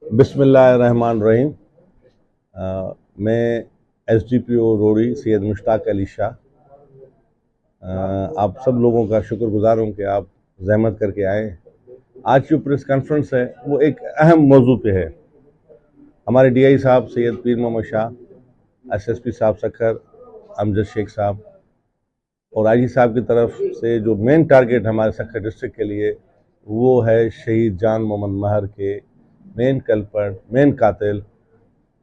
बिस्मिल्लाहिर्रहमानिर्रहीम। मैं एसडीपीओ रोड़ी सैयद मुश्ताक अली शाह आप सब लोगों का शुक्रगुजार हूँ कि आप ज़हमत करके आए। आज जो प्रेस कॉन्फ्रेंस है वो एक अहम मौजू पे है। हमारे डीआई साहब सैयद पीर मोहम्मद शाह, एसएसपी साहब सखर, अमजद शेख साहब और आईजी साहब की तरफ से जो मेन टारगेट हमारे सखर डिस्ट्रिक्ट के लिए वो है शहीद जान मोहम्मद महर के मेन कल्प्रिट, मेन कातिल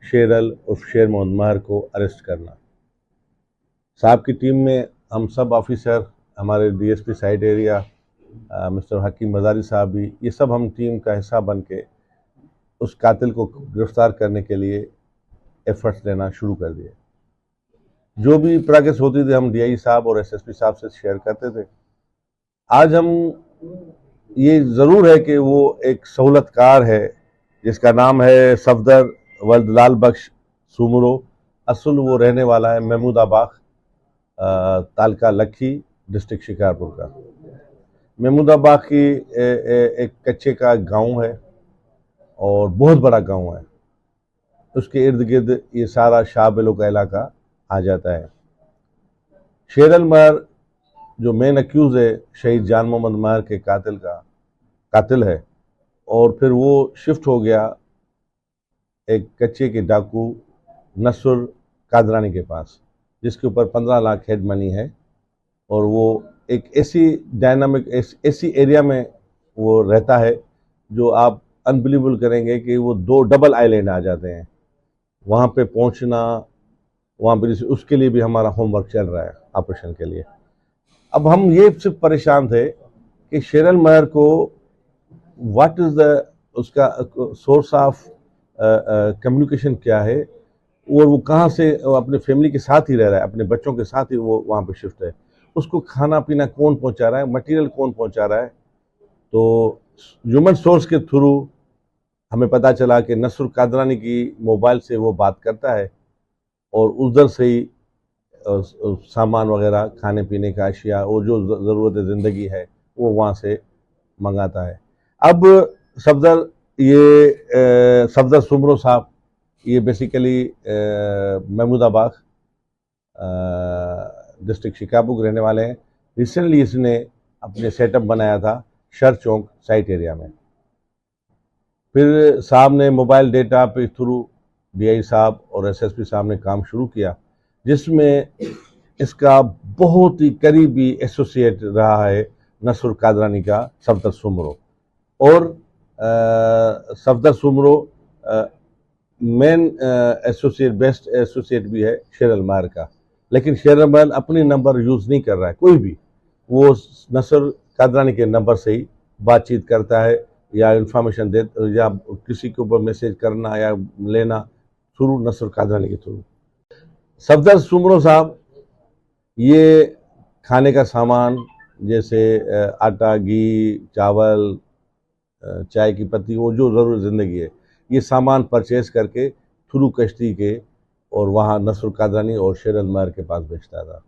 शेरल उर्फ शेर मोहम्मद महर को अरेस्ट करना। साहब की टीम में हम सब ऑफिसर, हमारे डीएसपी साइड एरिया मिस्टर हकीम मजारी साहब भी, ये सब हम टीम का हिस्सा बन के उस कातिल को गिरफ्तार करने के लिए एफर्ट्स लेना शुरू कर दिए। जो भी प्रोग्रेस होती थी हम डीआई साहब और एसएसपी साहब से शेयर करते थे। आज हम ये ज़रूर है कि वो एक सहूलतकार है जिसका नाम है सफदर वल्द लाल बख्श सुमरो। असल वो रहने वाला है महमूदाबाद, तालका लखी, डिस्ट्रिक्ट शिकारपुर का। महमूदाबाद की एक कच्चे का गांव है और बहुत बड़ा गांव है। उसके इर्द गिर्द ये सारा शाह बेलो का इलाका आ जाता है। शेरल महर जो मेन अक्यूज है शहीद जान मोहम्मद महर के कातिल है, और फिर वो शिफ्ट हो गया एक कच्चे के डाकू नसर कादरानी के पास, जिसके ऊपर 15 लाख हेड मनी है। और वो एक ऐसी डायनामिक ऐसी एरिया में वो रहता है जो आप अनबिलीवेबल करेंगे कि वो 2 डबल आइलैंड आ जाते हैं। वहाँ पे पहुँचना, वहाँ पर उसके लिए भी हमारा होमवर्क चल रहा है ऑपरेशन के लिए। अब हम ये सिर्फ परेशान थे कि शेरल महर को व्हाट इज द उसका सोर्स ऑफ कम्युनिकेशन क्या है, और वो कहाँ से अपने फैमिली के साथ ही रह रहा है, अपने बच्चों के साथ ही वो वहाँ पे शिफ्ट है। उसको खाना पीना कौन पहुँचा रहा है, मटेरियल कौन पहुँचा रहा है। तो ह्यूमन सोर्स के थ्रू हमें पता चला कि नसर कादरानी की मोबाइल से वो बात करता है और उधर से ही सामान वगैरह, खाने पीने का अशिया और जो ज़रूरत ज़िंदगी है वो वहाँ से मंगाता है। अब सफदर सफदर सुमरो साहब ये बेसिकली महमूदाबाद डिस्ट्रिक्ट शिकारपुर के रहने वाले हैं। रिसेंटली इसने अपने सेटअप बनाया था शर चौक साइट एरिया में। फिर साहब ने मोबाइल डेटा पे थ्रू डीआई साहब और एसएसपी साहब ने काम शुरू किया, जिसमें इसका बहुत ही करीबी एसोसिएट रहा है नसर कादरानी का सफदर सुमरो। और Safdar Soomro main associate, best associate भी है शेरल महर का। लेकिन शेरल महर अपनी नंबर यूज़ नहीं कर रहा है कोई भी, वो नसर कादरानी के नंबर से ही बातचीत करता है या इंफॉर्मेशन दे, या किसी के ऊपर मैसेज करना या लेना थ्रू नसर कादरानी के थ्रू। सफदर सुमरो साहब ये खाने का सामान जैसे आटा, घी, चावल, चाय की पत्ती, वो जो ज़रूर ज़िंदगी है, ये सामान परचेज करके थ्रू कश्ती के और वहाँ नसर कादरानी और शेरल महर के पास बेचता था।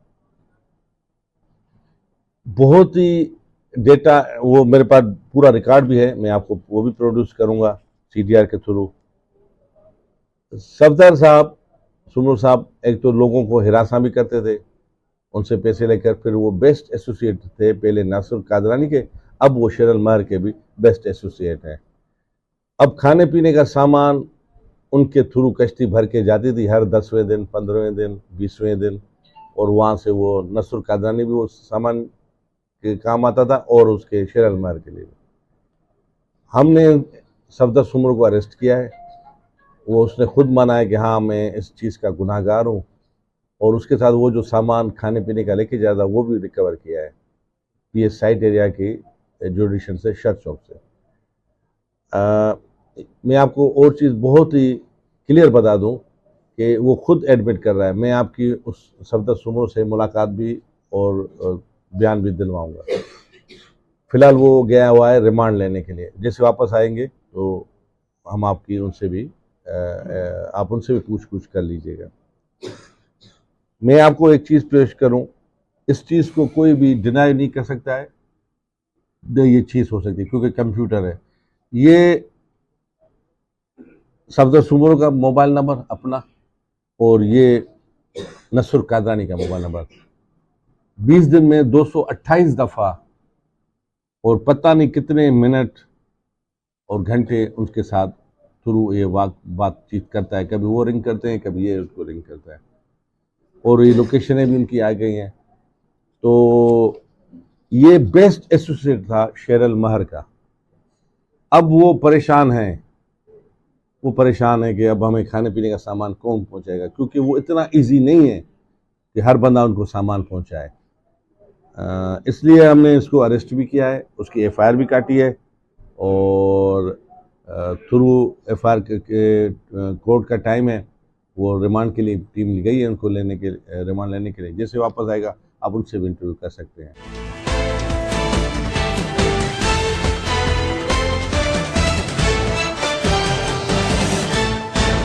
बहुत ही डेटा, वो मेरे पास पूरा रिकॉर्ड भी है, मैं आपको वो भी प्रोड्यूस करूँगा सीडीआर के थ्रू। सफदर साहब सुमरो साहब एक तो लोगों को हिरासा भी करते थे, उनसे पैसे लेकर। फिर वो बेस्ट एसोसिएट थे पहले नसर कादरानी के, अब वो शेरल महर के भी बेस्ट एसोसिएट हैं। अब खाने पीने का सामान उनके थ्रू कश्ती भर के जाती थी हर 10वें दिन, 15वें दिन, 20वें दिन, और वहाँ से वो नसर कादरानी भी वो सामान के काम आता था और उसके शेरल महर के लिए। हमने सफदर सुमरो को अरेस्ट किया है। वो उसने खुद माना है कि हाँ मैं इस चीज़ का गुनाहगार हूँ, और उसके साथ वो जो सामान खाने पीने का लेके जाता वो भी रिकवर किया है ये साइट एरिया की जुडिशन से, शर चौक से। मैं आपको और चीज़ बहुत ही क्लियर बता दूं कि वो खुद एडमिट कर रहा है। मैं आपकी उस सफदर सुमरो से मुलाकात भी और बयान भी दिलवाऊंगा। फिलहाल वो गया हुआ है रिमांड लेने के लिए। जैसे वापस आएंगे तो हम आपकी उनसे भी आप उनसे भी पूछ कर लीजिएगा। मैं आपको एक चीज़ पेश करूं, इस चीज़ को कोई भी डिनाई नहीं कर सकता है ये चीज़ हो सकती है, क्योंकि कंप्यूटर है। ये सफदर सुमरो का मोबाइल नंबर अपना, और ये नसरुल कादरानी का मोबाइल नंबर। 20 दिन में 228 दफ़ा और पता नहीं कितने मिनट और घंटे उनके साथ थ्रू ये बातचीत करता है। कभी वो रिंग करते हैं, कभी ये उसको रिंग करता है, और ये लोकेशनें भी उनकी आ गई हैं। तो ये बेस्ट एसोसिएट था शेरल महर का। अब वो परेशान है कि अब हमें खाने पीने का सामान कौन पहुंचाएगा, क्योंकि वो इतना इजी नहीं है कि हर बंदा उनको सामान पहुंचाए। इसलिए हमने इसको अरेस्ट भी किया है, उसकी एफआईआर भी काटी है, और थ्रू एफआईआर के कोर्ट का टाइम है, वो रिमांड के लिए टीम गई है उनको रिमांड लेने के लिए। जैसे वापस आएगा आप उनसे भी इंटरव्यू कर सकते हैं।